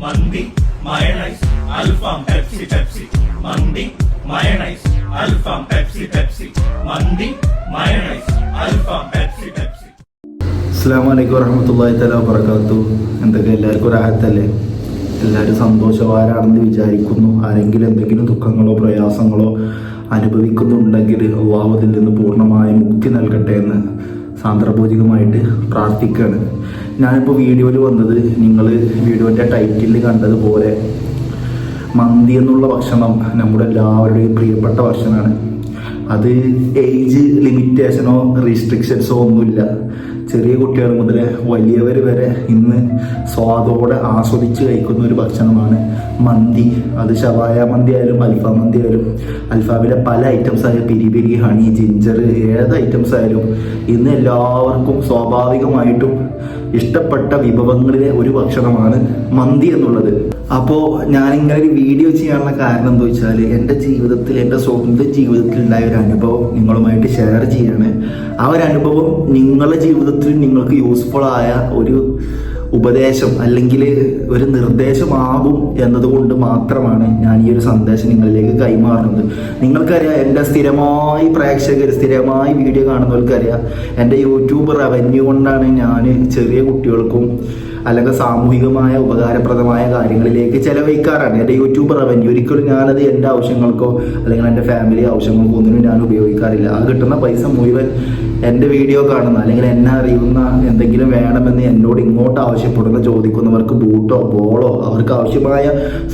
മന്തി mayonnaise അൽഫാം Pepsi Pepsi മന്തി mayonnaise അൽഫാം Pepsi Pepsi മന്തി mayonnaise അൽഫാം Pepsi Pepsi. അസ്സലാമു അലൈക്കും വറഹ്മത്തുള്ളാഹി തആല വബറകാതുഹു. എന്തൊക്കെ എല്ലാവർക്കും റാഹത്തല്ലേ? എല്ലാവരും സന്തോഷവാരാണെന്ന് വിചാരിക്കുന്നു. ആരെങ്കിലും എന്തെങ്കിലും ദുഃഖങ്ങളോ പ്രയാസങ്ങളോ അനുഭവിക്കുന്നുണ്ടെങ്കിൽ അല്ലാഹു അതിൽ നിന്ന് പൂർണ്ണമായ മുക്തി നൽകട്ടെ എന്ന് സാന്ദർഭോചികമായിട്ട് പ്രാർത്ഥിക്കുകയാണ്. ഞാനിപ്പോൾ വീഡിയോയിൽ വന്നത് നിങ്ങൾ വീഡിയോൻ്റെ ടൈറ്റിൽ കണ്ടതുപോലെ മന്തി എന്നുള്ള ഭക്ഷണം നമ്മുടെ എല്ലാവരുടെയും പ്രിയപ്പെട്ട ഭക്ഷണമാണ്. അത് ഏജ് ലിമിറ്റേഷനോ റെസ്ട്രിക്ഷൻസോ ഒന്നുമില്ല. ചെറിയ കുട്ടികൾ മുതൽ വലിയവർ വരെ ഇന്ന് സ്വാദോടെ ആസ്വദിച്ച് കഴിക്കുന്ന ഒരു ഭക്ഷണമാണ് മന്തി. അത് ഷവായ മന്തി ആയാലും അൽഫാം മന്തി ആയാലും അൽഫാമിലെ പല ഐറ്റംസ് ആയാലും പിരി പിരി, ഹണി, ജിഞ്ചർ, ഏത് ഐറ്റംസ് ആയാലും ഇന്ന് എല്ലാവർക്കും സ്വാഭാവികമായിട്ടും ഇഷ്ടപ്പെട്ട വിഭവങ്ങളിലെ ഒരു ഭക്ഷണമാണ് മന്തി എന്നുള്ളത്. അപ്പോൾ ഞാനിങ്ങനെ ഒരു വീഡിയോ ചെയ്യാനുള്ള കാരണം എന്താ വെച്ചാൽ എൻ്റെ ജീവിതത്തിൽ, എൻ്റെ സ്വന്തം ജീവിതത്തിൽ ഉണ്ടായ ഒരു അനുഭവം നിങ്ങളുമായിട്ട് ഷെയർ ചെയ്യാണ്. ആ ഒരു അനുഭവം നിങ്ങളുടെ ജീവിതത്തിൽ നിങ്ങൾക്ക് യൂസ്ഫുൾ ആയ ഒരു ഉപദേശം അല്ലെങ്കിൽ ഒരു നിർദ്ദേശമാകും എന്നതുകൊണ്ട് മാത്രമാണ് ഞാൻ ഈ ഒരു സന്ദേശം നിങ്ങളിലേക്ക് കൈമാറുന്നത്. നിങ്ങൾക്കറിയാം, എൻ്റെ സ്ഥിരമായി പ്രേക്ഷകർ, സ്ഥിരമായി വീഡിയോ കാണുന്നവർക്കറിയാം, എൻ്റെ യൂട്യൂബ് റവന്യൂ കൊണ്ടാണ് ഞാൻ ചെറിയ കുട്ടികൾക്കും അല്ലെങ്കിൽ സാമൂഹികമായ ഉപകാരപ്രദമായ കാര്യങ്ങളിലേക്ക് ചെലവഴിക്കാറാണ് എൻ്റെ യൂട്യൂബ് റവന്യൂ. ഒരിക്കലും ഞാനത് എൻ്റെ ആവശ്യങ്ങൾക്കോ അല്ലെങ്കിൽ എൻ്റെ ഫാമിലി ആവശ്യങ്ങൾക്കോ ഒന്നിനും ഞാൻ ഉപയോഗിക്കാറില്ല. ആ കിട്ടുന്ന പൈസ മുഴുവൻ എൻ്റെ വീഡിയോ കാണുന്ന അല്ലെങ്കിൽ എന്നെ അറിയുന്ന എന്തെങ്കിലും വേണമെന്ന് എന്നോട് ഇങ്ങോട്ട് ആവശ്യപ്പെടുന്ന ചോദിക്കുന്നവർക്ക് ബൂട്ടോ ബോളോ അവർക്ക് ആവശ്യമായ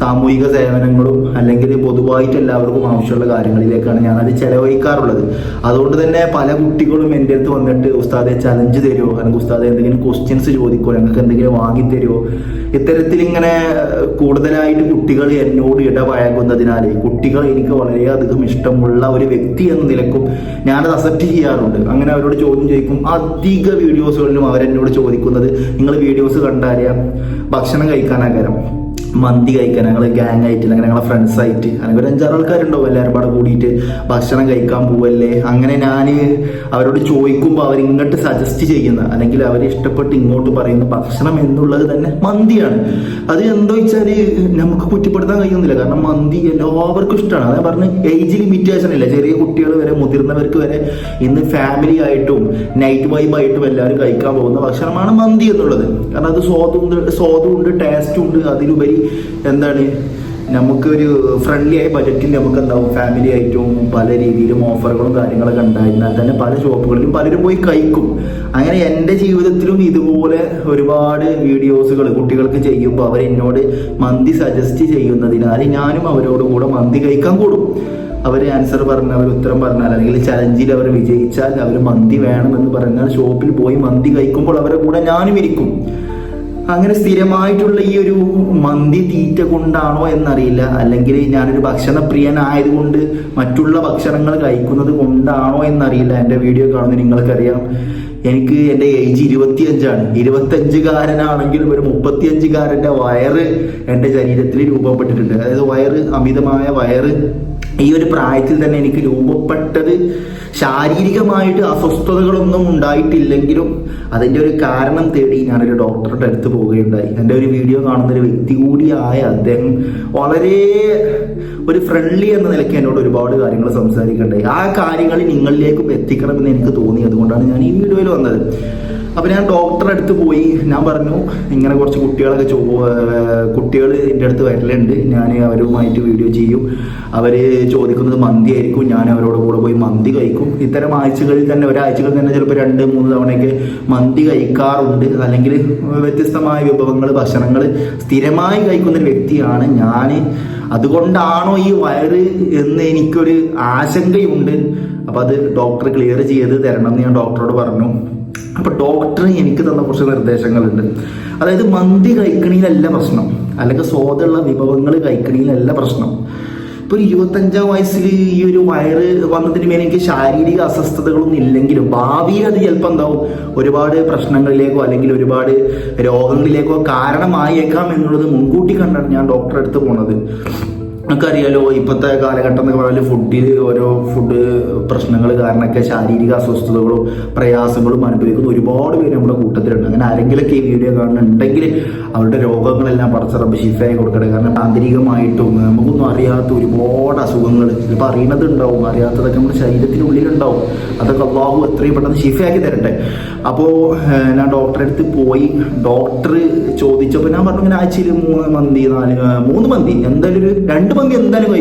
സാമൂഹിക സേവനങ്ങളും അല്ലെങ്കിൽ പൊതുവായിട്ട് എല്ലാവർക്കും ആവശ്യമുള്ള കാര്യങ്ങളിലേക്കാണ് ഞാനത് ചെലവഴിക്കാറുള്ളത്. അതുകൊണ്ട് തന്നെ പല കുട്ടികളും എൻ്റെ അടുത്ത് വന്നിട്ട് ഉസ്താദെ ചലഞ്ച് തരുമോ, അല്ലെങ്കിൽ ഉസ്താദെ എന്തെങ്കിലും ക്വസ്റ്റ്യൻസ് ചോദിക്കുമോ, ഞങ്ങൾക്ക് എന്തെങ്കിലും വാങ്ങിത്തരുമോ, ഇത്തരത്തിൽ ഇങ്ങനെ കൂടുതലായിട്ട് കുട്ടികൾ എന്നോട് ഇടപഴകുന്നതിനാൽ കുട്ടികൾ എനിക്ക് വളരെയധികം ഇഷ്ടമുള്ള ഒരു വ്യക്തി എന്ന നിലക്കും ഞാനത് അക്സെപ്റ്റ് ചെയ്യാറുണ്ട്. അങ്ങനെ അവരോട് ചോദ്യം ചോദിക്കും. അധിക വീഡിയോസുകളിലും അവരെന്നോട് ചോദിക്കുന്നത്, നിങ്ങൾ വീഡിയോസ് കണ്ടറിയാം ഭക്ഷണം കഴിക്കാനാകാരം മന്തി കഴിക്കാൻ ഞങ്ങൾ ഗ്യാങ് ആയിട്ട് അല്ലെങ്കിൽ ഞങ്ങളെ ഫ്രണ്ട്സ് ആയിട്ട് അല്ലെങ്കിൽ ഒരു 5-6 ആൾക്കാരുണ്ടാവും എല്ലാവരും പാടെ കൂടിയിട്ട് ഭക്ഷണം കഴിക്കാൻ പോവല്ലേ. അങ്ങനെ ഞാൻ അവരോട് ചോദിക്കുമ്പോൾ അവരിങ്ങോട്ട് സജസ്റ്റ് ചെയ്യുന്ന അല്ലെങ്കിൽ അവർ ഇഷ്ടപ്പെട്ട് ഇങ്ങോട്ട് പറയുന്ന ഭക്ഷണം എന്നുള്ളത് തന്നെ മന്തിയാണ്. അത് എന്തോ വെച്ചാൽ നമുക്ക് കുറ്റപ്പെടുത്താൻ കഴിയുന്നില്ല. കാരണം മന്തി എല്ലാവർക്കും ഇഷ്ടമാണ്. അതായത് പറഞ്ഞ് ഏജ് ലിമിറ്റേഷൻ ഇല്ല. ചെറിയ കുട്ടികൾ വരെ മുതിർന്നവർക്ക് വരെ ഇന്ന് ഫാമിലി ആയിട്ടും നൈറ്റ് വൈബായിട്ടും എല്ലാവരും കഴിക്കാൻ പോകുന്ന ഭക്ഷണമാണ് മന്തി എന്നുള്ളത്. കാരണം അത് സ്വാദുണ്ട്, ടേസ്റ്റും ഉണ്ട്. അതിലുപരി എന്താണ്, നമുക്കൊരു ഫ്രണ്ട്ലി ആയ ബജറ്റിൽ നമുക്ക് എന്താവും ഫാമിലി ആയിട്ടും പല രീതിയിലും ഓഫറുകളും കാര്യങ്ങളൊക്കെ ഉണ്ടായിരുന്നാൽ തന്നെ പല ഷോപ്പുകളിലും പലരും പോയി കഴിക്കും. അങ്ങനെ എൻ്റെ ജീവിതത്തിലും ഇതുപോലെ ഒരുപാട് വീഡിയോസുകൾ കുട്ടികൾക്ക് ചെയ്യുമ്പോൾ അവരെന്നോട് മന്തി സജസ്റ്റ് ചെയ്യുന്നതിനാൽ ഞാനും അവരോട് കൂടെ മന്തി കഴിക്കാൻ കൂടും. അവർ ആൻസർ പറഞ്ഞാൽ, അവർ ഉത്തരം പറഞ്ഞാൽ അല്ലെങ്കിൽ ചലഞ്ചിൽ അവർ വിജയിച്ചാൽ അവർ മന്തി വേണമെന്ന് പറഞ്ഞാൽ ഷോപ്പിൽ പോയി മന്തി കഴിക്കുമ്പോൾ അവരെ കൂടെ ഞാനും ഇരിക്കും. അങ്ങനെ സ്ഥിരമായിട്ടുള്ള ഈ ഒരു മന്തി തീറ്റ കൊണ്ടാണോ എന്നറിയില്ല, അല്ലെങ്കിൽ ഞാനൊരു ഭക്ഷണപ്രിയനായതുകൊണ്ട് മറ്റുള്ള ഭക്ഷണങ്ങൾ കഴിക്കുന്നത് കൊണ്ടാണോ എന്നറിയില്ല. എൻ്റെ വീഡിയോ കാണുന്ന നിങ്ങൾക്കറിയാം, എനിക്ക് എൻ്റെ ഏജ് 25ആണ്. 25കാരനാണെങ്കിലും ഒരു 35കാരൻ്റെ വയറ് എൻ്റെ ശരീരത്തിൽ രൂപപ്പെട്ടിട്ടുണ്ട്. അതായത് വയറ്, അമിതമായ വയറ് ഈ ഒരു പ്രായത്തിൽ തന്നെ എനിക്ക് രൂപപ്പെട്ടത് ശാരീരികമായിട്ട് അസ്വസ്ഥതകളൊന്നും ഉണ്ടായിട്ടില്ലെങ്കിലും അതിൻ്റെ ഒരു കാരണം തേടി ഞാനൊരു ഡോക്ടറുടെ അടുത്ത് പോവുകയുണ്ടായി. എൻ്റെ ഒരു വീഡിയോ കാണുന്നൊരു വ്യക്തി കൂടിയായ അദ്ദേഹം വളരെ ഒരു ഫ്രണ്ട്ലി എന്ന നിലയ്ക്ക് എന്നോട് ഒരുപാട് കാര്യങ്ങൾ സംസാരിക്കേണ്ടായി. ആ കാര്യങ്ങൾ നിങ്ങളിലേക്കും എത്തിക്കണമെന്ന് എനിക്ക് തോന്നി. അതുകൊണ്ടാണ് ഞാൻ ഈ വീഡിയോയിൽ വന്നത്. അപ്പോൾ ഞാൻ ഡോക്ടറുടെ അടുത്ത് പോയി. ഞാൻ പറഞ്ഞു, ഇങ്ങനെ കുറച്ച് കുട്ടികൾ എൻ്റെ അടുത്ത് വരലുണ്ട്, ഞാൻ അവരുമായിട്ട് വീഡിയോ ചെയ്യും, അവർ ചോദിക്കുന്നത് മന്തി ആയിരിക്കും, ഞാൻ അവരോട് കൂടെ പോയി മന്തി കഴിക്കും. ഇത്തരം ആഴ്ചകളിൽ തന്നെ, ഒരാഴ്ചകളിൽ തന്നെ ചിലപ്പോൾ 2-3 തവണയൊക്കെ മന്തി കഴിക്കാറുണ്ട്. അല്ലെങ്കിൽ വ്യത്യസ്തമായ വിഭവങ്ങൾ, ഭക്ഷണങ്ങൾ സ്ഥിരമായി കഴിക്കുന്നൊരു വ്യക്തിയാണ് ഞാൻ. അതുകൊണ്ടാണോ ഈ വയറ് എന്ന് എനിക്കൊരു ആശങ്കയുണ്ട്. അപ്പോൾ അത് ഡോക്ടർ ക്ലിയർ ചെയ്ത് തരണം എന്ന് ഞാൻ ഡോക്ടറോട് പറഞ്ഞു. അപ്പോൾ ഡോക്ടർ എനിക്ക് തന്ന കുറച്ച് നിർദ്ദേശങ്ങളുണ്ട്. അതായത് മന്തി കഴിക്കണീലല്ല പ്രശ്നം, അല്ലെങ്കിൽ സ്വാദുള്ള വിഭവങ്ങൾ കഴിക്കണീലല്ല പ്രശ്നം. ഇപ്പോൾ 25-ാം വയസ്സിൽ ഈ ഒരു വയറ് വന്നതിന് മേലെ എനിക്ക് ശാരീരിക അസ്വസ്ഥതകളൊന്നും ഇല്ലെങ്കിലും ഭാവിയിൽ അത് ചിലപ്പോൾ എന്താവും ഒരുപാട് പ്രശ്നങ്ങളിലേക്കോ അല്ലെങ്കിൽ ഒരുപാട് രോഗങ്ങളിലേക്കോ കാരണമായേക്കാം എന്നുള്ളത് മുൻകൂട്ടി കണ്ടാണ് ഞാൻ ഡോക്ടറെ അടുത്ത് പോണത്. നമുക്കറിയാലോ ഇപ്പോഴത്തെ കാലഘട്ടം എന്ന് പറഞ്ഞാൽ ഫുഡിൽ ഓരോ ഫുഡ് പ്രശ്നങ്ങൾ കാരണമൊക്കെ ശാരീരിക അസ്വസ്ഥതകളും പ്രയാസങ്ങളും അനുഭവിക്കുന്ന ഒരുപാട് പേര് നമ്മുടെ കൂട്ടത്തിലുണ്ട്. അങ്ങനെ ആരെങ്കിലൊക്കെ ഈ വീഡിയോ കാണുന്നുണ്ടെങ്കിൽ അവരുടെ രോഗങ്ങളെല്ലാം പടച്ച റബ്ബ് ശിഫയായി കൊടുക്കട്ടെ. കാരണം ആന്തരികമായിട്ടും നമുക്കൊന്നും അറിയാത്ത ഒരുപാട് അസുഖങ്ങൾ ചിലപ്പോൾ അറിയുന്നതുണ്ടാവും, അറിയാത്തതൊക്കെ നമ്മുടെ ശരീരത്തിനുള്ളിലുണ്ടാവും. അതൊക്കെ അള്ളാഹു എത്രയും പെട്ടെന്ന് ശിഫയാക്കി തരട്ടെ. അപ്പോൾ ഞാൻ ഡോക്ടറെ അടുത്ത് പോയി. ഡോക്ടർ ചോദിച്ചപ്പോൾ ഞാൻ പറഞ്ഞു ഇങ്ങനെ ആഴ്ചയിൽ 3 മന്തി എന്തായാലും ഒരു 2 മന്തി എന്തായാലും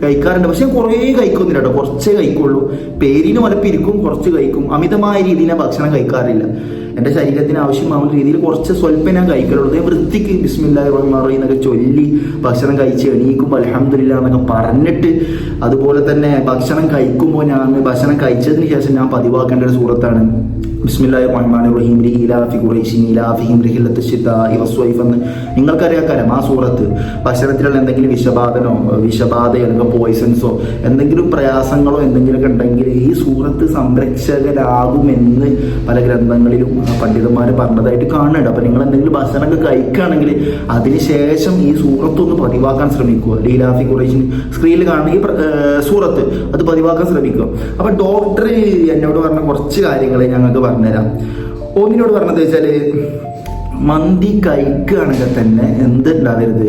കഴിക്കാറുണ്ട്. പക്ഷെ കുറേ കഴിക്കൊന്നുമില്ല കേട്ടോ, കുറച്ചേ കഴിക്കുള്ളൂ. പേരിന് മലപ്പിരിക്കും, കുറച്ച് കഴിക്കും. അമിതമായ രീതിയിൽ ഞാൻ ഭക്ഷണം കഴിക്കാറില്ല. എൻ്റെ ശരീരത്തിന് ആവശ്യമാവുന്ന രീതിയിൽ കുറച്ച് സ്വല്പം ഞാൻ കഴിക്കലുള്ളൂ. ഞാൻ വൃത്തിക്ക് ബിസ്മില്ലാഹിർ റഹ്മാനിർ റഹീം എന്നൊക്കെ ചൊല്ലി ഭക്ഷണം കഴിച്ച് എണീക്കുമ്പോൾ അൽഹംദുലില്ലാഹ് എന്നൊക്കെ പറഞ്ഞിട്ട്, അതുപോലെ തന്നെ ഭക്ഷണം കഴിക്കുമ്പോൾ ഭക്ഷണം കഴിച്ചതിന് ശേഷം ഞാൻ പതിവാക്കേണ്ട ഒരു സൂറത്താണ് ബിസ്മില്ലാഹിർ റഹ്മാനിർ റഹീം ലീലാഫി ഖുറൈശിൻ ലീലാഫിഹിം റിഹ്ലത്തുശ് ശിതാഇ വസ്സൈഫ് എന്ന് നിങ്ങൾക്കറിയാം. ആ സൂറത്ത് ഭക്ഷണത്തിലുള്ള എന്തെങ്കിലും വിഷബാധയോ അല്ലെങ്കിൽ പോയിസൺസോ എന്തെങ്കിലും പ്രയാസങ്ങളോ എന്തെങ്കിലുമൊക്കെ ഉണ്ടെങ്കിൽ ഈ സൂറത്ത് സംരക്ഷകരാകുമെന്ന് പല ഗ്രന്ഥങ്ങളിലും പണ്ഡിതന്മാർ പറഞ്ഞതായിട്ട് കാണുന്നുണ്ട്. അപ്പം നിങ്ങൾ എന്തെങ്കിലും ഭക്ഷണമൊക്കെ കഴിക്കുകയാണെങ്കിൽ അതിനുശേഷം ഈ സൂറത്തൊന്ന് പതിവാക്കാൻ ശ്രമിക്കുക. ലീലാഫി ഖുറൈശിൻ സ്ക്രീനിൽ കാണുന്ന ഈ സൂറത്ത് അത് പതിവാക്കാൻ ശ്രമിക്കുക. അപ്പം ഡോക്ടർ എന്നോട് പറഞ്ഞ കുറച്ച് കാര്യങ്ങൾ ഞങ്ങൾക്ക് പറഞ്ഞുതരാം. ഒന്നിനോട് പറഞ്ഞത് വെച്ചാല് മന്തി കഴിക്കുകയാണെങ്കിൽ തന്നെ എന്തുണ്ടാവരുത്,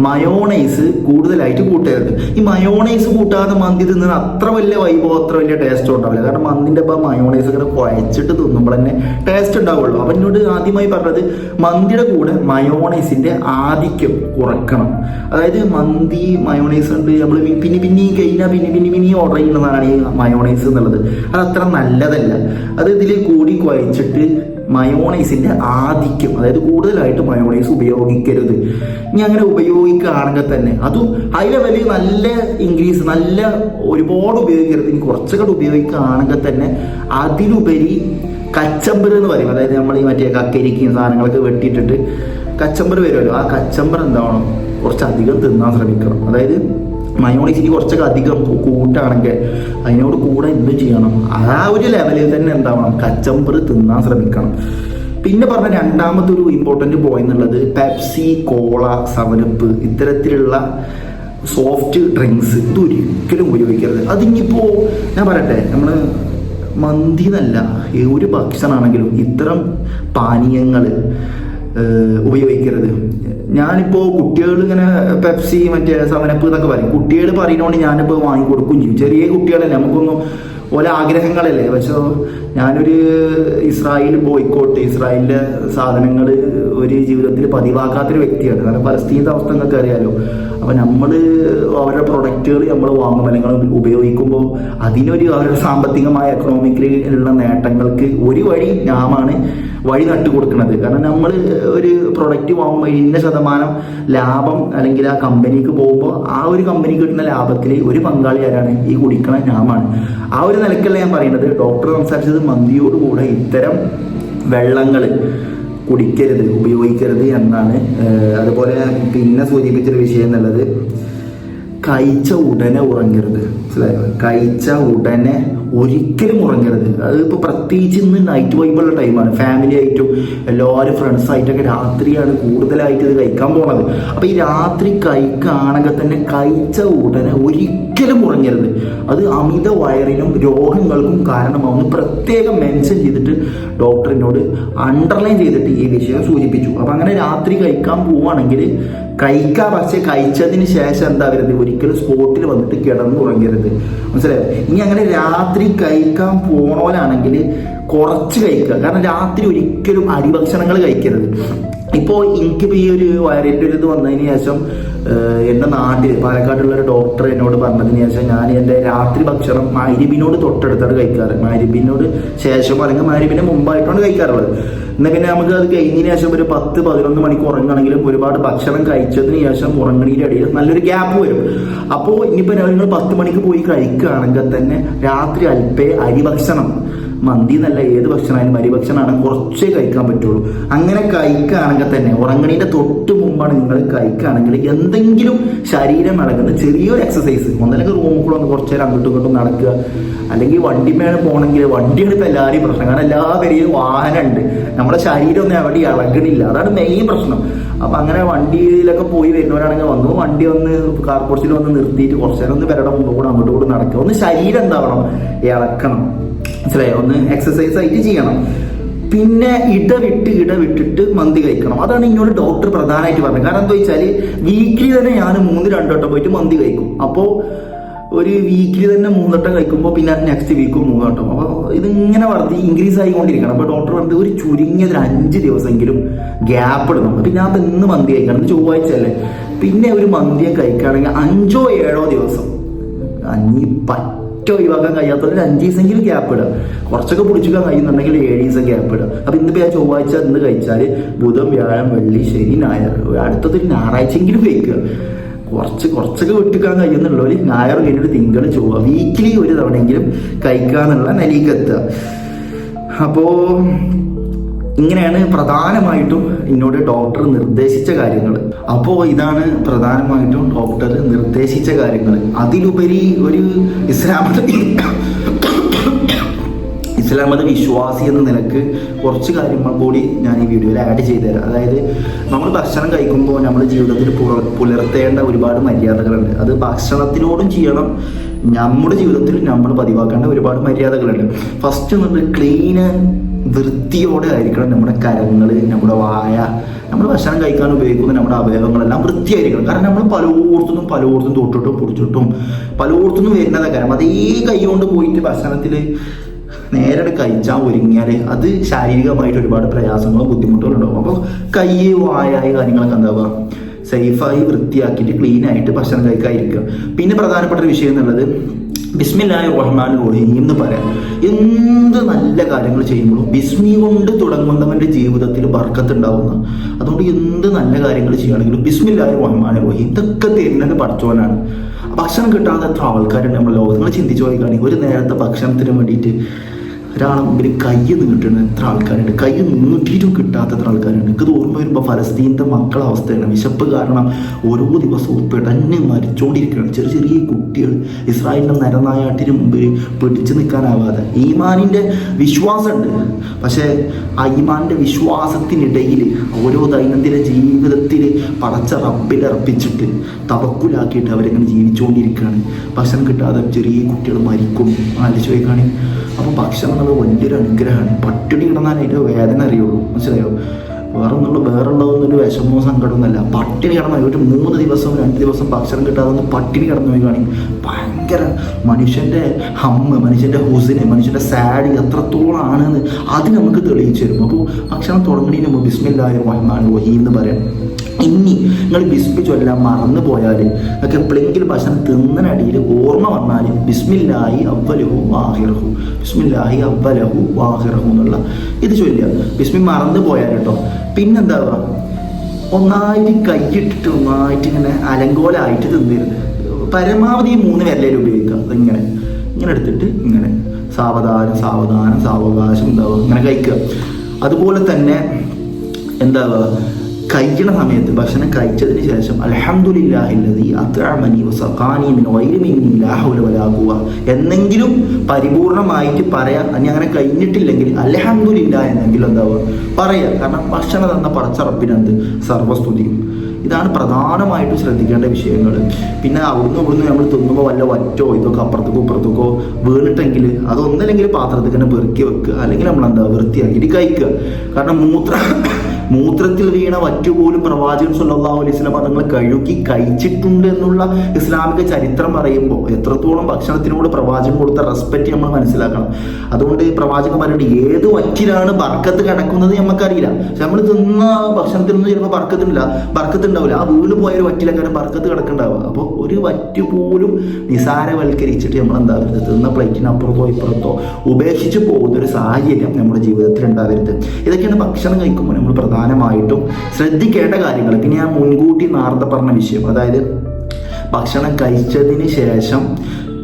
മയോണൈസ് കൂടുതലായിട്ട് കൂട്ടരുത്. ഈ മയോണൈസ് കൂട്ടാതെ മന്തി തിന്നുന്ന അത്ര വലിയ വൈബോ അത്ര വലിയ ടേസ്റ്റോ ഉണ്ടാവില്ല. കാരണം മന്തിൻ്റെ ഇപ്പോൾ മയോണൈസ് ഇങ്ങനെ കുഴച്ചിട്ട് തിന്നുമ്പോൾ തന്നെ ടേസ്റ്റ് ഉണ്ടാവുള്ളൂ. അപ്പം എന്നോട് ആദ്യമായി പറഞ്ഞത് മന്തിയുടെ കൂടെ മയോണൈസിൻ്റെ ആധിക്യം കുറക്കണം. അതായത് മന്തി മയോണൈസ് ഉണ്ട് നമ്മൾ പിന്നെയും കഴിഞ്ഞാൽ പിന്നെയും ഓർഡർ ചെയ്യുന്നതാണ് ഈ മയോണൈസ് എന്നുള്ളത്. അത് അത്ര നല്ലതല്ല. അത് ഇതിൽ കൂടി കുഴച്ചിട്ട് മയോണൈസിൻ്റെ ആധിക്യം, അതായത് കൂടുതലായിട്ട് മയോണൈസ് ഉപയോഗിക്കരുത്. ഇനി അങ്ങനെ ഉപയോഗിക്കുകയാണെങ്കിൽ തന്നെ അതും ഹൈ ലെവലിൽ നല്ല ഇൻഗ്രീസ് നല്ല ഒരുപാട് ഉപയോഗിക്കരുത്. ഇനി കുറച്ചൊക്കെ ഉപയോഗിക്കുകയാണെങ്കിൽ തന്നെ അതിലുപരി കച്ചമ്പർ എന്ന് പറയും. അതായത് നമ്മൾ ഈ മറ്റേ കക്കരിക്കും സാധനങ്ങളൊക്കെ വെട്ടിയിട്ടിട്ട് കച്ചമ്പർ വരുമല്ലോ, ആ കച്ചമ്പർ എന്താവണം കുറച്ചധികം തിന്നാൻ ശ്രമിക്കണം. അതായത് മയോണൈസിന് കുറച്ചൊക്കെ അധികം കൂട്ടാണെങ്കിൽ അതിനോട് കൂടെ എന്ത് ചെയ്യണം, ആ ഒരു ലെവലിൽ തന്നെ എന്താവണം കച്ചമ്പർ തിന്നാൻ ശ്രമിക്കണം. പിന്നെ പറഞ്ഞ രണ്ടാമത്തെ ഒരു ഇമ്പോർട്ടൻ്റ് പോയിന്റ് എന്നുള്ളത് പെപ്സി, കോള, 7up ഇത്തരത്തിലുള്ള സോഫ്റ്റ് ഡ്രിങ്ക്സ് ഇതൊരിക്കലും ഉപയോഗിക്കരുത്. അതിനിപ്പോൾ ഞാൻ പറയട്ടെ, നമ്മൾ മന്തി എന്നല്ല ഒരു ഭക്ഷണമാണെങ്കിലും ഇത്തരം പാനീയങ്ങൾ ഉപയോഗിക്കരുത്. ഞാനിപ്പോൾ കുട്ടികൾ ഇങ്ങനെ പെപ്സി മറ്റേ 7up എന്നൊക്കെ പറയും. കുട്ടികൾ പറയുന്നതുകൊണ്ട് ഞാനിപ്പോൾ വാങ്ങിക്കൊടുക്കുകയും ചെയ്യും. ചെറിയ കുട്ടികളല്ലേ, നമുക്കൊന്നും ഓരോ ആഗ്രഹങ്ങളല്ലേ. പക്ഷേ ഞാനൊരു ഇസ്രായേൽ ബോയ്ക്കോട്ട്, ഇസ്രായേലിൻ്റെ സാധനങ്ങൾ ഒരു ജീവിതത്തിൽ പതിവാക്കാത്തൊരു വ്യക്തിയാണ്. കാരണം പലസ്തീനത്തെ അവസ്ഥ നിങ്ങൾക്ക് അറിയാലോ. അപ്പം നമ്മൾ അവരുടെ പ്രൊഡക്റ്റുകൾ നമ്മൾ വാങ്ങും അല്ലെങ്കിൽ ഉപയോഗിക്കുമ്പോൾ അതിനൊരു അവരുടെ സാമ്പത്തികമായ എക്കണോമിക്കലിലുള്ള നേട്ടങ്ങൾക്ക് ഒരു വഴി നാമാണ് വഴി നട്ടു കൊടുക്കുന്നത്. കാരണം നമ്മൾ ഒരു പ്രൊഡക്റ്റ് വാങ്ങുമ്പോൾ ഇന്ന ശതമാനം ലാഭം അല്ലെങ്കിൽ ആ കമ്പനിക്ക് പോകുമ്പോൾ ആ ഒരു കമ്പനിക്ക് കിട്ടുന്ന ലാഭത്തിൽ ഒരു പങ്കാളി ആരാണ്, ഈ കുടിക്കണ നാമാണ്. ആ ഒരു നിലക്കല്ല ഞാൻ പറയുന്നത്. ഡോക്ടർ സംസാരിച്ചത് മന്തിയോടുകൂടെ ഇത്തരം വെള്ളങ്ങൾ കുടിക്കരുത്, ഉപയോഗിക്കരുത് എന്നാണ്. അതുപോലെ പിന്നെ സൂചിപ്പിച്ചൊരു വിഷയം എന്നുള്ളത് കഴിച്ച ഉടനെ ഉറങ്ങരുത്. മനസ്സിലായോ? കഴിച്ച ഉടനെ ഒരിക്കലും ഉറങ്ങരുത്. അതിപ്പോൾ പ്രത്യേകിച്ച് ഇന്ന് നൈറ്റ് വൈബുള്ള ടൈമാണ്. ഫാമിലി ആയിട്ടും എല്ലാവരും ഫ്രണ്ട്സായിട്ടൊക്കെ രാത്രിയാണ് കൂടുതലായിട്ട് ഇത് കഴിക്കാൻ പോണത്. അപ്പോൾ ഈ രാത്രി കഴിക്കുകയാണെങ്കിൽ തന്നെ കഴിച്ച ഉടനെ ഒരിക്കലും ഉറങ്ങരുത്. അത് അമിത വയറിനും രോഗങ്ങൾക്കും കാരണമാവുന്നു പ്രത്യേകം മെൻഷൻ ചെയ്തിട്ട് ഡോക്ടറിനോട് അണ്ടർലൈൻ ചെയ്തിട്ട് ഈ വിഷയം സൂചിപ്പിച്ചു. അപ്പം അങ്ങനെ രാത്രി കഴിക്കാൻ പോവുകയാണെങ്കിൽ കഴിക്കാം, പക്ഷേ കഴിച്ചതിന് ശേഷം എന്താ വരുന്നത്, ഒരിക്കലും സ്പോട്ടിൽ വന്നിട്ട് കിടന്നുറങ്ങരുത്. മനസ്സിലായോ? ഇനി അങ്ങനെ രാത്രി കഴിക്കാൻ പോണോലാണെങ്കിൽ കുറച്ച് കഴിക്കുക. കാരണം രാത്രി ഒരിക്കലും അരിഭക്ഷണങ്ങൾ കഴിക്കരുത്. ഇപ്പോൾ എനിക്കിപ്പോൾ ഈ ഒരു വയറിൻ്റെ ഒരു ഇത് വന്നതിന് ശേഷം എൻ്റെ നാട്ടിൽ പാലക്കാടുള്ളൊരു ഡോക്ടർ എന്നോട് പറഞ്ഞതിന് ശേഷം ഞാൻ എൻ്റെ രാത്രി ഭക്ഷണം മഗ്‌രിബിനോട് തൊട്ടടുത്താണ് കഴിക്കാറ്. മഗ്‌രിബിനോട് ശേഷമോ അല്ലെങ്കിൽ മഗ്‌രിബിന് മുമ്പായിട്ടാണ് കഴിക്കാറുള്ളത്. എന്നാൽ പിന്നെ നമുക്ക് അത് കഴിഞ്ഞതിന് ശേഷം ഒരു 10-11 മണിക്ക് ഉറങ്ങുകയാണെങ്കിലും ഒരുപാട് ഭക്ഷണം കഴിച്ചതിന് ശേഷം ഉറങ്ങണീൻ്റെ ഇടയിൽ നല്ലൊരു ഗ്യാപ്പ് വരും. അപ്പോൾ ഇനിയിപ്പോൾ നിങ്ങൾ 10 മണിക്ക് പോയി കഴിക്കുകയാണെങ്കിൽ തന്നെ രാത്രി അല്പേ അരി ഭക്ഷണം മന്തി എന്നല്ല, ഏത് ഭക്ഷണമായാലും അരി ഭക്ഷണമാണെങ്കിൽ കുറച്ചേ കഴിക്കാൻ പറ്റുള്ളൂ. അങ്ങനെ കഴിക്കുകയാണെങ്കിൽ തന്നെ ഉറങ്ങണീൻ്റെ തൊട്ട് മുമ്പാണ് നിങ്ങൾ കഴിക്കുകയാണെങ്കിൽ എന്തെങ്കിലും ശരീരം ഇളകുന്ന ചെറിയൊരു എക്സസൈസ്, ഒന്നല്ലെങ്കിൽ റൂമിൽ കൂടെ ഒന്ന് കുറച്ച് നേരം അങ്ങോട്ടും ഇങ്ങോട്ടും നടക്കുക, അല്ലെങ്കിൽ വണ്ടിമേലെ പോകണമെങ്കിൽ വണ്ടിയാണ് ഇപ്പോൾ എല്ലാവരെയും പ്രശ്നം. കാരണം എല്ലാ പേരെയും വാഹനമുണ്ട്, നമ്മുടെ ശരീരം ഒന്നും എവിടെ ഇളകണില്ല, അതാണ് മെയിൻ പ്രശ്നം. അപ്പം അങ്ങനെ വണ്ടിയിലൊക്കെ പോയി വരുന്നവരാണെങ്കിൽ വന്നു വണ്ടി ഒന്ന് കാർപോർച്ചിൽ വന്ന് നിർത്തിയിട്ട് കുറച്ച് നേരം ഒന്ന് വരയുടെ മുമ്പ് കൂടെ അങ്ങോട്ട് കൂടെ നടക്കുക, ഒന്ന് ശരീരം എന്താവണം, ഇളക്കണം, മനസ്സിലായോ, ഒന്ന് എക്സസൈസ് ആയിട്ട് ചെയ്യണം. പിന്നെ ഇടവിട്ടിട്ട് മന്തി കഴിക്കണം. അതാണ് ഇങ്ങോട്ട് ഡോക്ടർ പ്രധാനമായിട്ട് പറഞ്ഞത്. കാരണം എന്താ വെച്ചാൽ വീക്കിലി തന്നെ ഞാൻ 3-2 വട്ടം പോയിട്ട് മന്തി കഴിക്കും. അപ്പോൾ ഒരു വീക്കിലി തന്നെ 3 വട്ടം കഴിക്കുമ്പോൾ പിന്നെ നെക്സ്റ്റ് വീക്കും 3 വട്ടം. അപ്പോൾ ഇതിങ്ങനെ ഇൻക്രീസ് ആയിക്കൊണ്ടിരിക്കണം. അപ്പോൾ ഡോക്ടർ പറഞ്ഞത് ഒരു ചുരുങ്ങിയത് 5 ദിവസമെങ്കിലും ഗ്യാപ്പ് ഇടണം. പിന്നെ ഞാൻ ഇന്ന് മന്തി കഴിക്കണം, ചൊവ്വാഴ്ച അല്ലേ, പിന്നെ ഒരു മന്തിയെ കഴിക്കുകയാണെങ്കിൽ 5-7 ദിവസം ഒഴിവാക്കാൻ കഴിയാത്തവർ 5 ദിവസമെങ്കിലും ഗ്യാപ്പ് ഇടുക. കുറച്ചൊക്കെ പിടിച്ചിക്കാൻ കഴിയുന്നുണ്ടെങ്കിൽ 7 ദിവസം ഗ്യാപ്പ് ഇടുക. അപ്പൊ ഇന്നിപ്പോ ഞാൻ ചൊവ്വാഴ്ച ഇന്ന് കഴിച്ചാൽ ബുധൻ, വ്യാഴം, വെള്ളി, ശനി, ഞായർ, അടുത്തത് ഞായറാഴ്ചയെങ്കിലും കഴിക്കുക. കുറച്ചൊക്കെ വിട്ടിക്കാൻ കഴിയുന്നുള്ളവർ ഞായർ കഴിഞ്ഞിട്ട് തിങ്കൾ, ചൊവ്വ, വീക്കിലി ഒരു തവണയെങ്കിലും കഴിക്കാന്നുള്ള നിലയിലെത്തുക. അപ്പോ ഇങ്ങനെയാണ് പ്രധാനമായിട്ടും എന്നോട് ഡോക്ടർ നിർദ്ദേശിച്ച കാര്യങ്ങൾ. അപ്പോൾ ഇതാണ് പ്രധാനമായിട്ടും ഡോക്ടർ നിർദ്ദേശിച്ച കാര്യങ്ങൾ. അതിലുപരി ഒരു ഇസ്ലാം മത വിശ്വാസി എന്ന നിലക്ക് കുറച്ച് കാര്യങ്ങൾ കൂടി ഞാൻ ഈ വീഡിയോയിൽ ആഡ് ചെയ്തു തരാം. അതായത് നമ്മൾ ഭക്ഷണം കഴിക്കുമ്പോൾ നമ്മുടെ ജീവിതത്തിൽ പുലർത്തേണ്ട ഒരുപാട് മര്യാദകളുണ്ട്. അത് ഭക്ഷണത്തിനോടും ചെയ്യണം, നമ്മുടെ ജീവിതത്തിൽ നമ്മൾ പതിവാക്കേണ്ട ഒരുപാട് മര്യാദകളുണ്ട്. ഫസ്റ്റ് നമ്മൾ ക്ലീന് വൃത്തിയോടെ ആയിരിക്കണം നമ്മുടെ കരങ്ങൾ, നമ്മുടെ വായ, നമ്മൾ ഭക്ഷണം കഴിക്കാൻ ഉപയോഗിക്കുന്ന നമ്മുടെ അവയവങ്ങളെല്ലാം വൃത്തിയായിരിക്കണം. കാരണം നമ്മൾ പലയിടത്തും തൊട്ടിട്ടും പൊടിച്ചിട്ടും പലയിടത്തുനിന്നും വരുന്നതാണ്. കാരണം അതേ കൈ കൊണ്ട് പോയിട്ട് ഭക്ഷണത്തിൽ നേരെ കഴിച്ചാൽ ഒരുങ്ങിയാൽ അത് ശാരീരികമായിട്ട് ഒരുപാട് പ്രയാസങ്ങളും ബുദ്ധിമുട്ടുകളും ഉണ്ടാകും. അപ്പോൾ കൈ, വായായ കാര്യങ്ങളൊക്കെ എന്താവുക, സേഫായി വൃത്തിയാക്കിയിട്ട് ക്ലീൻ ആയിട്ട് ഭക്ഷണം കഴിക്കാതിരിക്കുക. പിന്നെ പ്രധാനപ്പെട്ട ഒരു വിഷയം എന്നുള്ളത് ബിസ്മില്ലാഹിർ റഹ്മാനിർ റഹീം എന്ന് പറയാം. എന്ത് നല്ല കാര്യങ്ങൾ ചെയ്യുമ്പോഴും ബിസ്മി കൊണ്ട് തുടങ്ങുന്നവന്റെ ജീവിതത്തിൽ ബർക്കത്ത് ഉണ്ടാവുന്ന. അതുകൊണ്ട് എന്ത് നല്ല കാര്യങ്ങൾ ചെയ്യുകയാണെങ്കിലും ബിസ്മില്ലാഹിർ റഹ്മാനിർ റഹീം ഇതൊക്കെ തരുന്നത് പഠിച്ചവനാണ്. ഭക്ഷണം കിട്ടാതെ എത്ര ആൾക്കാരുണ്ട് നമ്മുടെ ലോകത്ത്. നിങ്ങൾ ചിന്തിച്ചു നോക്കുകയാണെങ്കിൽ ഒരു നേരത്തെ ഭക്ഷണത്തിന് വേണ്ടിയിട്ട് ഒരാളെ മുമ്പിൽ കൈ നീട്ടുന്ന എത്ര ആൾക്കാരുണ്ട്, കൈ നീട്ടിയിട്ടും കിട്ടാത്ത എത്ര ആൾക്കാരുണ്ട്. എനിക്ക് ഓർമ്മ വരുമ്പോൾ ഫലസ്തീനത്തെ മക്കളെ അവസ്ഥയാണ്. വിശപ്പ് കാരണം ഓരോ ദിവസവും പിടഞ്ഞ് മരിച്ചുകൊണ്ടിരിക്കുകയാണ് ചെറിയ കുട്ടികൾ. ഇസ്രായേലിൻ്റെ നരനായാട്ടിന് മുമ്പിൽ പിടിച്ചു നിൽക്കാനാവാതെ. ഈമാനിൻ്റെ വിശ്വാസമുണ്ട്, പക്ഷേ ആ ഈമാനിൻ്റെ വിശ്വാസത്തിനിടയിൽ ഓരോ ദൈനംദിന ജീവിതത്തിൽ പടച്ച റബ്ബിലർപ്പിച്ചിട്ട് തവക്കുലാക്കിയിട്ട് അവരിങ്ങനെ ജീവിച്ചുകൊണ്ടിരിക്കുകയാണ്. ഭക്ഷണം കിട്ടാതെ ചെറിയ കുട്ടികൾ മരിക്കും. ആലോചിച്ച് നോക്കുകയാണെങ്കിൽ അപ്പോൾ ഭക്ഷണം എന്നുള്ളത് വലിയൊരു അനുഗ്രഹമാണ്. പട്ടിണി കിടന്നാൽ അതിൻ്റെ വേദന അറിയുള്ളൂ, മനസ്സിലായോ? വേറുള്ളതൊന്നൊരു വിഷമവും സങ്കടമൊന്നുമല്ല. പട്ടിണി കിടന്നാൽ ഒരു 3 ദിവസം 2 ദിവസം ഭക്ഷണം കിട്ടാതെ പട്ടിണി കിടന്നു പോവുകയാണെങ്കിൽ ഭയങ്കര മനുഷ്യൻ്റെ മനുഷ്യൻ്റെ ഹുസിന്, മനുഷ്യൻ്റെ സാഡ് എത്രത്തോളം ആണെന്ന് അത് നമുക്ക് തെളിയിച്ചു തരും. അപ്പോൾ ഭക്ഷണം തുടങ്ങുന്നതിന് മുമ്പ് ബിസ്മില്ലാഹിർ റഹ്മാനിർ റഹീം എന്ന് പറയാം. ഇനി നിങ്ങൾ ബിസ്മി ചൊല്ലാൻ മറന്നു പോയാൽ നിങ്ങൾക്ക് എപ്പോഴെങ്കിലും ഭക്ഷണം തിന്നനടിയിൽ ഓർമ്മ വന്നാൽ ബിസ്മില്ലാഹി അവ്വലഹു വാഹിറഹു, ബിസ്മില്ലാഹി അവ്വലഹു വാഹിറഹു എന്നുള്ള ഇത് ചൊല്ലുക. ബിസ്മി മറന്നു പോയാൽ കേട്ടോ. പിന്നെന്താവുക, ഒന്നായിട്ട് കൈയിട്ടിട്ട് ഒന്നായിട്ട് ഇങ്ങനെ അലങ്കോലമായിട്ട് തിന്നരുത്. പരമാവധി 3 വിരലേലും ഉപയോഗിക്കുക. അതിങ്ങനെ എടുത്തിട്ട് ഇങ്ങനെ സാവകാശം എന്താവുക ഇങ്ങനെ കഴിക്കുക. അതുപോലെ തന്നെ എന്താവുക, കഴിക്കുന്ന സമയത്ത് ഭക്ഷണം കഴിച്ചതിന് ശേഷം അൽഹംദുലില്ലാഹില്ലദീ അത്അമനി വസഖാനി മിൻ ഗൈരി മിന്നി ലാ ഹൗല വലാ ഖുവ എന്നെങ്കിലും പരിപൂർണമായിട്ട് പറയാം. ഇനി അങ്ങനെ കഴിഞ്ഞിട്ടില്ലെങ്കിൽ അൽഹംദുലില്ലാ എന്നെങ്കിലും എന്താവുക പറയാം. കാരണം ഭക്ഷണം തന്ന പടച്ച റബ്ബിനെന്ത് സർവസ്തുതിയും. ഇതാണ് പ്രധാനമായിട്ടും ശ്രദ്ധിക്കേണ്ട വിഷയങ്ങൾ. പിന്നെ അവിടുന്ന് നമ്മൾ തിന്നുമ്പോൾ വല്ല വറ്റോ ഇതൊക്കെ അപ്പുറത്തേക്കോ വീണിട്ടെങ്കിൽ അതൊന്നല്ലെങ്കിൽ പാത്രത്തിൽ തന്നെ പെറുക്കി വെക്കുക, അല്ലെങ്കിൽ നമ്മളെന്താ വൃത്തിയാക്കിയിട്ട് കഴിക്കുക. കാരണം മൂത്രത്തിൽ വീണ വറ്റുപോലും പ്രവാചകൻ സല്ലല്ലാഹു അലൈഹി വസല്ലം തങ്ങൾ കഴുകി കഴിച്ചിട്ടുണ്ട് എന്നുള്ള ഇസ്ലാമിക ചരിത്രം പറയുമ്പോൾ എത്രത്തോളം ഭക്ഷണത്തിനോട് പ്രവാചകൻ കൊടുത്ത റെസ്പെക്റ്റ് നമ്മൾ മനസ്സിലാക്കണം. അതുകൊണ്ട് പ്രവാചകൻ പറയുന്നത് ഏത് വറ്റിലാണ് ബർക്കത്ത് കിടക്കുന്നത് നമുക്കറിയില്ല. പക്ഷെ നമ്മൾ തിന്ന ഭക്ഷണത്തിനൊന്നും ചിലപ്പോൾ ബർക്കത്ത് ഉണ്ടാവില്ല. ആ വീട് പോയൊരു വറ്റിലൊക്കെ ബർക്കത്ത് കിടക്കുന്നുണ്ടാവുക. അപ്പോൾ ഒരു വറ്റ് പോലും നിസാരവൽക്കരിച്ചിട്ട് നമ്മൾ എന്താവരുത്, തിന്ന പ്ലേറ്റിന് അപ്പുറത്തോ ഇപ്പുറത്തോ ഉപേക്ഷിച്ച് പോകുന്നൊരു സാഹചര്യം നമ്മുടെ ജീവിതത്തിൽ ഉണ്ടാവരുത്. ഇതൊക്കെയാണ് ഭക്ഷണം കഴിക്കുമ്പോൾ നമ്മൾ പ്രധാനമായിട്ടും ശ്രദ്ധിക്കേണ്ട കാര്യങ്ങൾ. പിന്നെ ഞാൻ മുൻകൂട്ടി നേരത്തെ പറഞ്ഞ വിഷയം, അതായത് ഭക്ഷണം കഴിച്ചതിന് ശേഷം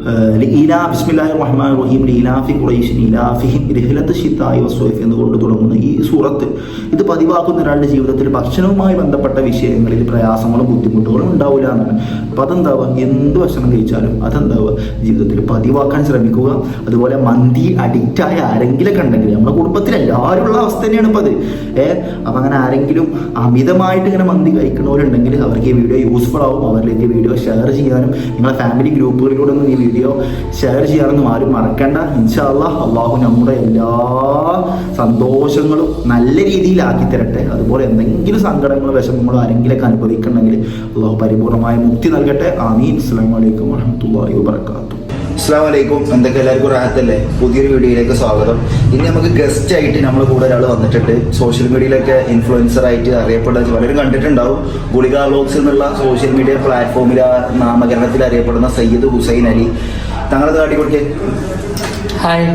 ബിസ്മില്ലാഹിർ റഹ്മാനിർ റഹീം ലീലാഫി ഖുറൈശിൻ ഇലാഫിഹിം റിഹ്ലത്ത് ശിതാഇ വസ്വൈഫ് എന്നുകൊണ്ട് തുടങ്ങുന്ന ഈ സൂറത്ത് ഇത് പതിവാക്കുന്ന ഒരാളുടെ ജീവിതത്തിൽ ഭക്ഷണവുമായി ബന്ധപ്പെട്ട വിഷയങ്ങളിൽ പ്രയാസങ്ങളും ബുദ്ധിമുട്ടുകളും ഉണ്ടാവില്ല എന്നാണ്. അപ്പം അതെന്താവുക, എന്ത് ഭക്ഷണം കഴിച്ചാലും അതെന്താവുക ജീവിതത്തിൽ പതിവാക്കാൻ ശ്രമിക്കുക. അതുപോലെ മന്തി അഡിക്റ്റായ ആരെങ്കിലൊക്കെ ഉണ്ടെങ്കിൽ നമ്മുടെ കുടുംബത്തിൽ എല്ലാവരും ഉള്ള അവസ്ഥ തന്നെയാണ് ഇപ്പം അത്. അപ്പം അങ്ങനെ ആരെങ്കിലും അമിതമായിട്ട് ഇങ്ങനെ മന്തി കഴിക്കുന്നവരുണ്ടെങ്കിൽ അവർക്ക് ഈ വീഡിയോ യൂസ്ഫുൾ ആവും. അവരിലേക്ക് വീഡിയോ ഷെയർ ചെയ്യാനും നിങ്ങളെ ഫാമിലി ഗ്രൂപ്പുകളിലൂടെ ഒന്നും ഈ വീഡിയോ ഷെയർ ചെയ്യാനൊന്നും ആരും മറക്കണ്ട. ഇൻഷാ അല്ലാഹ് അള്ളാഹു നമ്മുടെ എല്ലാ സന്തോഷങ്ങളും നല്ല രീതിയിലാക്കി തരട്ടെ. അതുപോലെ എന്തെങ്കിലും സങ്കടങ്ങളോ വിഷമങ്ങളോ ആരെങ്കിലൊക്കെ അനുഭവിക്കണമെങ്കിൽ അള്ളാഹു പരിപൂർണമായ മുക്തി നൽകട്ടെ. ആമീൻ. അസ്സലാമു അലൈക്കും വറഹ്മത്തുള്ളാഹി വബറകാതുഹു. അസ്സലാമു അലൈക്കും. എന്തൊക്കെ എല്ലാവർക്കും റാഹത്തല്ലേ? പുതിയൊരു വീഡിയോയിലേക്ക് സ്വാഗതം. ഇനി നമുക്ക് ഗസ്റ്റ് ആയിട്ട് നമ്മൾ കൂടെ ഒരാൾ വന്നിട്ടുണ്ട്. സോഷ്യൽ മീഡിയയിലൊക്കെ ഇൻഫ്ലുവൻസർ ആയിട്ട് അറിയപ്പെടുന്ന പലരും കണ്ടിട്ടുണ്ടാവും. ഗുളിക വ്ലോഗ്സ് എന്നുള്ള സോഷ്യൽ മീഡിയ പ്ലാറ്റ്ഫോമിൽ നാമകരണത്തിൽ അറിയപ്പെടുന്ന സയ്യിദ് ഹുസൈൻ അലി. തങ്ങളത് കാട്ടിക്കൊടുക്കേ. ഹായ്.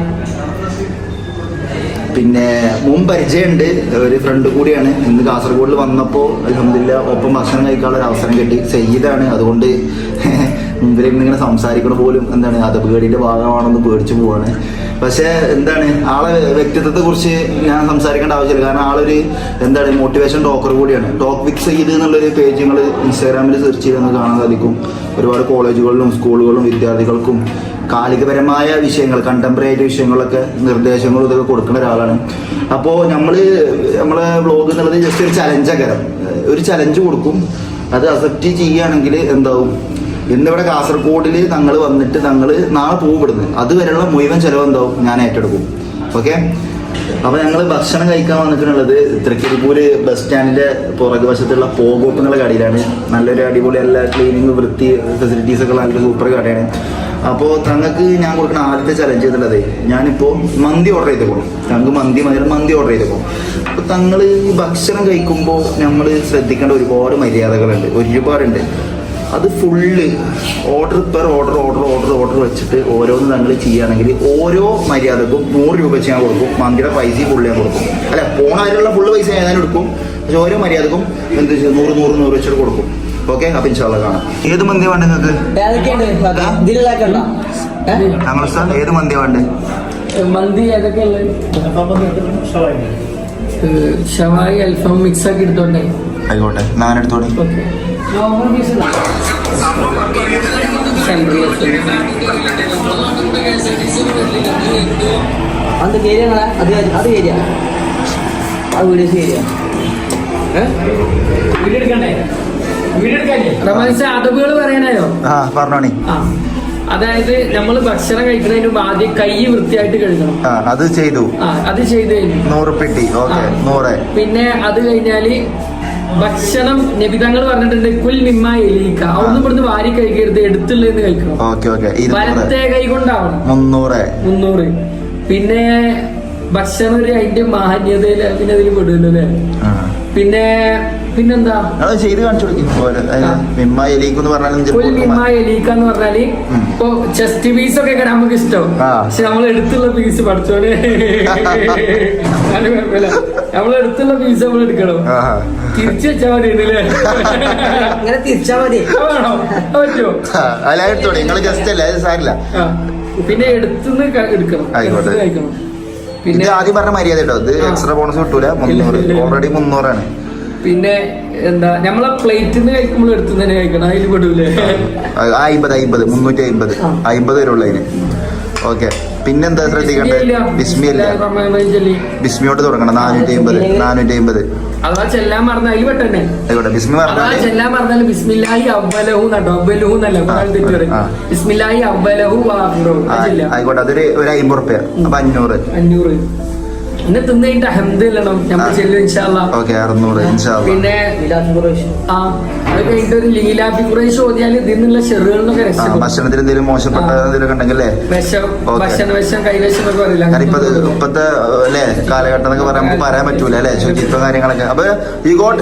പിന്നെ മുൻ പരിചയമുണ്ട്, ഒരു ഫ്രണ്ട് കൂടിയാണ്. ഇന്ന് കാസർഗോഡിൽ വന്നപ്പോൾ അൽഹംദുലില്ലാ ഒപ്പം ഭക്ഷണം കഴിക്കാനുള്ള ഒരു അവസരം കിട്ടി. സയ്യിദാണ്, അതുകൊണ്ട് മുമ്പിൽ ഇങ്ങനെ സംസാരിക്കണ പോലും എന്താണ് അതപകേടിന്റെ ഭാഗമാണെന്ന് പേടിച്ചു പോവാണ്. പക്ഷെ എന്താണ് ആളെ വ്യക്തിത്വത്തെ കുറിച്ച് ഞാൻ സംസാരിക്കേണ്ട ആവശ്യമില്ല. കാരണം ആളൊരു എന്താണ് മോട്ടിവേഷൻ ടോക്കർ കൂടിയാണ്. ടോക്ക് വിത്ത് സയ്യിദ് എന്നുള്ളൊരു പേജ് നിങ്ങൾ ഇൻസ്റ്റാഗ്രാമിൽ സെർച്ച് ചെയ്ത് നമുക്ക് കാണാൻ സാധിക്കും. ഒരുപാട് കോളേജുകളിലും സ്കൂളുകളിലും വിദ്യാർത്ഥികൾക്കും കാലികപരമായ വിഷയങ്ങൾ, കണ്ടംപററി വിഷയങ്ങളൊക്കെ നിർദ്ദേശങ്ങളും ഇതൊക്കെ കൊടുക്കുന്ന ഒരാളാണ്. അപ്പോൾ നമ്മളെ വ്ളോഗ് എന്നുള്ളത് ജസ്റ്റ് ഒരു ചലഞ്ചകരം, ഒരു ചലഞ്ച് കൊടുക്കും. അത് അക്സെപ്റ്റ് ചെയ്യുകയാണെങ്കിൽ എന്താവും, ഇന്നിവിടെ കാസർഗോഡിൽ ഞങ്ങൾ വന്നിട്ട് ഞങ്ങൾ നാളെ പോവിടുന്നു, അതുവരെയുള്ള മുഴുവൻ ചിലവ് എന്താവും ഞാൻ ഏറ്റെടുക്കും. ഓക്കെ. അപ്പൊ ഞങ്ങൾ ഭക്ഷണം കഴിക്കാൻ വന്നിട്ടുള്ളത് തൃക്കരിപ്പൂര് ബസ് സ്റ്റാൻഡിന്റെ പുറകു വശത്തുള്ള പോകോപ്പുന്നുള്ള കടയിലാണ്. നല്ലൊരു അടിപൊളി എല്ലാ ക്ലീനിങ് വൃത്തി ഫെസിലിറ്റീസ് ഒക്കെ നല്ലൊരു സൂപ്പർ കടയാണ്. അപ്പോൾ തങ്ങൾക്ക് ഞാൻ കൊടുക്കുന്ന ആദ്യത്തെ ചലഞ്ച് ചെയ്തിട്ടുള്ളത്, ഞാനിപ്പോൾ മന്തി ഓർഡർ ചെയ്തേക്കോളും. തങ്ങൾക്ക് മന്തി ഓർഡർ ചെയ്തേക്കോളും. അപ്പോൾ തങ്ങൾ ഭക്ഷണം കഴിക്കുമ്പോൾ നമ്മൾ ശ്രദ്ധിക്കേണ്ട ഒരുപാട് മര്യാദകളുണ്ട്, ഒരുപാടുണ്ട്. അത് ഫുള്ള് ഓർഡർ വെച്ചിട്ട് ഓരോന്ന് ഞങ്ങൾ ചെയ്യുകയാണെങ്കിൽ ഓരോ മര്യാദക്കും 100 രൂപ വെച്ച് ഞാൻ കൊടുക്കും. മന്തിയുടെ പൈസ ഫുള്ള് ഞാൻ കൊടുക്കും. അല്ല, പോണ അതിലുള്ള ഫുള്ള് പൈസ ഞാൻ എടുക്കും. പക്ഷെ ഓരോ മര്യാദക്കും എന്ത് 100 വെച്ചിട്ട് കൊടുക്കും. ഓക്കെ. അപ്പൊ ഇൻഷാല്ലാ കാണാം. ഏത് മന്തി വേണ്ട നിങ്ങൾക്ക്? ഞങ്ങൾ ഏത് മന്തി വേണ്ടേ? മന്തി ഏതൊക്കെയുള്ളത്? ഷവായി അൽഫാം മിക്സ് ആക്കി എടുത്തോണ്ടേ. ആയിക്കോട്ടെ, ഞാനെടുത്തോടെ. അത് കേരിയാ അത് കേരിയാ അത് വീഡിയോസ് കേരിയാ റമൻസ് അതബുകൾ പറയാനായോ? പറഞ്ഞോണി. അതായത് നമ്മൾ ഭക്ഷണം കഴിക്കുന്നതിന് മുമ്പ് ആദ്യം കൈ വൃത്തിയായിട്ട് കഴുകണം. അത് ചെയ്തു. അത് ചെയ്ത് കഴിഞ്ഞു 100 പെട്ടി. ഓക്കെ, 100. പിന്നെ അത് കഴിഞ്ഞാല് ഭക്ഷണം നബിതങ്ങൾ പറഞ്ഞിട്ടുണ്ട്, കുൽ മിമ്മ എലീക്ക. അതൊന്നും ഇവിടുന്ന് വാരി കഴിക്കരുത്, എടുത്തുള്ളതെന്ന് കഴിക്കണം. വലത്തെ കൈ കൊണ്ടാവണം. 300. പിന്നെ ഭക്ഷണം ഒരു അതിന്റെ മാന്യതയില് പിന്നെ അതിൽ പെടുമല്ലോ അല്ലേ. പിന്നെന്താ ചെയ്ത് കാണിച്ചു മിമ്മ എലീക്കെന്ന് പറഞ്ഞാല് ഇപ്പൊ ചെസ്റ്റ് പീസ് ഒക്കെ നമുക്ക് ഇഷ്ടം. പക്ഷെ നമ്മൾ എടുത്തുള്ള പീസ് പഠിച്ചോനെ നമ്മളെടുത്തുള്ള പീസ് നമ്മൾ എടുക്കണം. തിരിച്ചു വെച്ചാ മതി. അങ്ങനെ തിരിച്ചാ മതി. വേണോ? പറ്റുമോ? പിന്നെ എടുത്തുനിന്ന് എടുക്കണം, കഴിക്കണം. പിന്നെ ആദ്യം പറഞ്ഞ മര്യാദ കേട്ടോ, ഇത് എക്സ്ട്രാ ബോണസ് കിട്ടൂല. 300 ഓൾറെഡി 300 പിന്നെ എന്താ നമ്മളെ പ്ലേറ്റിൽ നിന്ന് കഴിക്കുമ്പോൾ എടുത്തു തന്നെ കഴിക്കണം. അതിൽ പെടൂലേ? 50 വരുള്ളൂ അതിന്. ഓക്കെ. പിന്നെന്താ ശ്രദ്ധിക്കണ്ടേ? ബിസ്മിയോട്ട് തുടങ്ങണം. 450. അതാ ചെല്ലാൻ പറഞ്ഞ അതിൽ പെട്ടെന്നെ ബിസ്മി ചെല്ലാൻ പറഞ്ഞാല് ബിസ്മില്ലാഹി അവ്വലഹു നട്ടോ. അവ്വലഹു എന്നല്ല, ബിസ്മില്ലാഹി അവ്വലഹു ആയിക്കോട്ടെ. അതൊരു 50 റുപ്യ. അപ്പൊ 500. പിന്നെ തിന്നിട്ട് അഹംദുലില്ലാഹ് നമ്മൾ ചെല്ലും ഇൻഷാല്ലാ. ഓക്കെ, 600 ഇൻഷാല്ലാ. പിന്നെ അത് കഴിഞ്ഞിട്ട് ഒരു ലീലാഫി ഖുറൈശ് ഓതിയാൽ ഇതിന്നുള്ള ഷെറുകളിലൊക്കെ ഭക്ഷണത്തിൽ എന്തെങ്കിലും മോശപ്പെട്ട എന്തെങ്കിലും ഉണ്ടെങ്കിലേ വിഷം കൈവശം എന്നൊക്കെ പറയില്ല. ഇപ്പത്തെ അല്ലേ കാലഘട്ടം എന്നൊക്കെ പറയാൻ പറ്റൂല അല്ലെ, ശുചിത്വം കാര്യങ്ങളൊക്കെ. അപ്പൊ ഈ ഗോട്ട്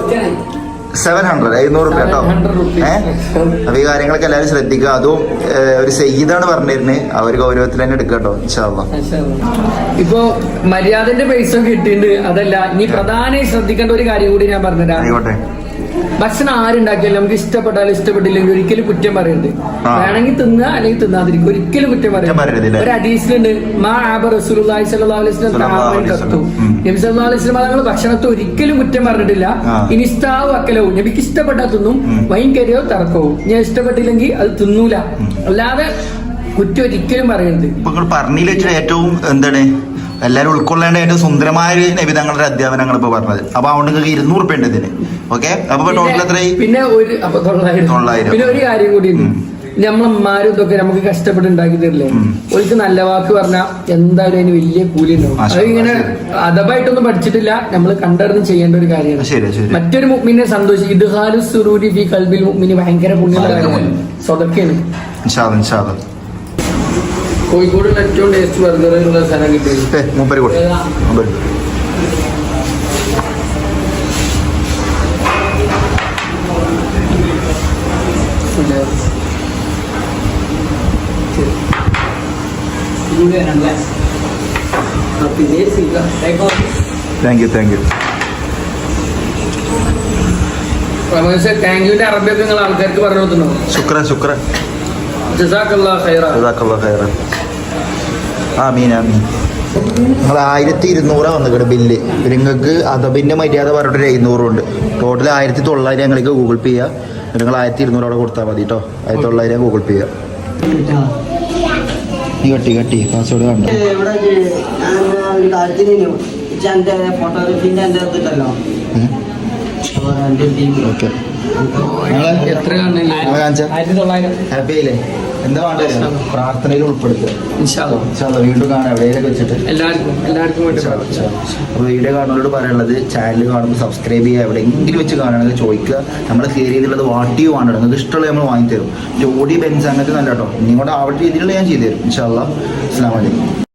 700 500 റുപ്യ കേട്ടോ. അപ്പൊ ഈ കാര്യങ്ങളൊക്കെ എല്ലാവരും ശ്രദ്ധിക്കുക. അതും ഒരു സയ്യിദാണ് പറഞ്ഞിരുന്നത്, ആ ഒരു ഗൗരവത്തിൽ തന്നെ എടുക്കുക കേട്ടോ ഇൻഷാല്ലാ. ഇപ്പൊ മര്യാദന്റെ പൈസ കിട്ടിയിട്ടുണ്ട്. അതല്ല, ഇനി പ്രധാനമായി ശ്രദ്ധിക്കേണ്ട ഒരു കാര്യം കൂടി ഞാൻ പറഞ്ഞുതരാം. ഭക്ഷണം ആരുണ്ടാക്കിയാലും നമുക്ക് ഇഷ്ടപ്പെട്ടാലും ഇഷ്ടപ്പെട്ടില്ലെങ്കിൽ ഒരിക്കലും കുറ്റം പറയരുത്. വേണമെങ്കിൽ തിന്നുക അല്ലെങ്കിൽ തിന്നാതിരിക്കും, ഒരിക്കലും കുറ്റം പറയരുത്. ഒരു ഹദീസിലുണ്ട് മാ ആബ റസൂലുള്ളാഹി സ്വല്ലല്ലാഹു അലൈഹി വസല്ലം തആമൻ ഖത്തു. നബി സല്ലല്ലാഹു അലൈഹി വസല്ലം തങ്ങൾ ഭക്ഷണത്തെ ഒരിക്കലും കുറ്റം പറഞ്ഞിട്ടില്ല. ഇനി ഇസ്താവു അക്കലവും, നബിക്ക് ഇഷ്ടപ്പെട്ടാൽ തിന്നും, വൈകരിയോ തറക്കവും, ഞാൻ ഇഷ്ടപ്പെട്ടില്ലെങ്കിൽ അത് തിന്നൂല. അല്ലാതെ കുറ്റം ഒരിക്കലും പറയരുത്. പറഞ്ഞതിൽ വെച്ചാൽ ഏറ്റവും എന്താണ് എല്ലാവരും ഉൾക്കൊള്ളേണ്ട ഏറ്റവും സുന്ദരമായ ഒരു നബിതങ്ങളുടെ അധ്യാപനങ്ങൾ ഇപ്പൊ പറഞ്ഞത്. അപ്പൊ അതുകൊണ്ട് നിങ്ങൾക്ക് 200 രൂപ ഉണ്ട് ഇതിന്. ഓക്കെ, അപ്പൊ ടോട്ടൽ എത്രയായി? പിന്നെ 900. പിന്നെ ഒരു കാര്യം കൂടി ഉണ്ട്, നമ്മളമ്മാരും ഇതൊക്കെ നമുക്ക് കഷ്ടപ്പെട്ട് ഉണ്ടാക്കി തരില്ലേ, ഒരിക്കൽ നല്ല വാക്ക് പറഞ്ഞാൽ എന്തായാലും അതിന് വലിയ കൂലി ഉണ്ടാവും. അത് ഇങ്ങനെ അഥവായിട്ടൊന്നും പഠിച്ചിട്ടില്ല, നമ്മൾ കണ്ടറിഞ്ഞ് ചെയ്യേണ്ട ഒരു കാര്യമാണ്. മറ്റൊരു മുഅ്മിനെ സന്തോഷിക്കും, ഇദ്ഖാലു സുറൂരി ഫീ ഖൽബിൽ മുഅ്മിനി ഭയങ്കര പുണ്യമുള്ള കാര്യമാണ്, സ്വതക്കെയാണ്. കോഴിക്കോട് ഏറ്റവും ടേസ്റ്റ് ബർഗർ എന്നുള്ള സ്ഥലം കിട്ടിയത് താങ്ക് യു. താങ്ക്യൂന്റെ അറബിയൊക്കെ നിങ്ങൾ ആൾക്കാർക്ക് പറഞ്ഞു കൊടുത്തുണ്ടോ? ശുക്രൻ. ജസാക്കല്ലാഹ് ഖൈറൻ. ആമീൻ. നിങ്ങൾ 1200 വന്നിട്ട് ബില്ല്. നിങ്ങൾക്ക് അതബിന്റെ മര്യാദ പറഞ്ഞിട്ട് 700 ഉണ്ട്. ടോട്ടൽ 1900 ഞങ്ങൾക്ക് ഗൂഗിൾ പേ ചെയ്യാം. നിങ്ങൾ 1200 അവിടെ കൊടുത്താൽ മതി കേട്ടോ. 1900 ഗൂഗിൾ പേ ചെയ്യാം. നീ കട്ടി പാസ്വേഡ് കണ്ടോ? ഓക്കെ, ഹാപ്പി ആയില്ലേ? എന്താ വേണ്ടത് പ്രാർത്ഥനയിൽ ഉൾപ്പെടുത്തുക. വീണ്ടും കാണാം എവിടെയൊക്കെ വെച്ചിട്ട് എല്ലാവർക്കും അപ്പോൾ വീഡിയോ കാണുന്നവരോട് പറയാനുള്ളത്, ചാനൽ കാണുമ്പോൾ സബ്സ്ക്രൈബ് ചെയ്യുക. എവിടെയെങ്കിലും വെച്ച് കാണുകയാണെങ്കിൽ ചോദിക്കുക. നമ്മൾ കയറി ചെയ്തുള്ളത് വാട്ടിയോ ആണ്, നിങ്ങൾക്ക് ഇഷ്ടമുള്ള നമ്മൾ വാങ്ങിത്തരും. ഓടി ബെൻസ് അങ്ങനത്തെ നല്ല കേട്ടോ, നിങ്ങളുടെ ആവട്ടെ രീതിയിലുള്ള ഞാൻ ചെയ്തു തരും. ഇൻഷാ അല്ലാഹ്. അസ്സലാമു അലൈക്കും.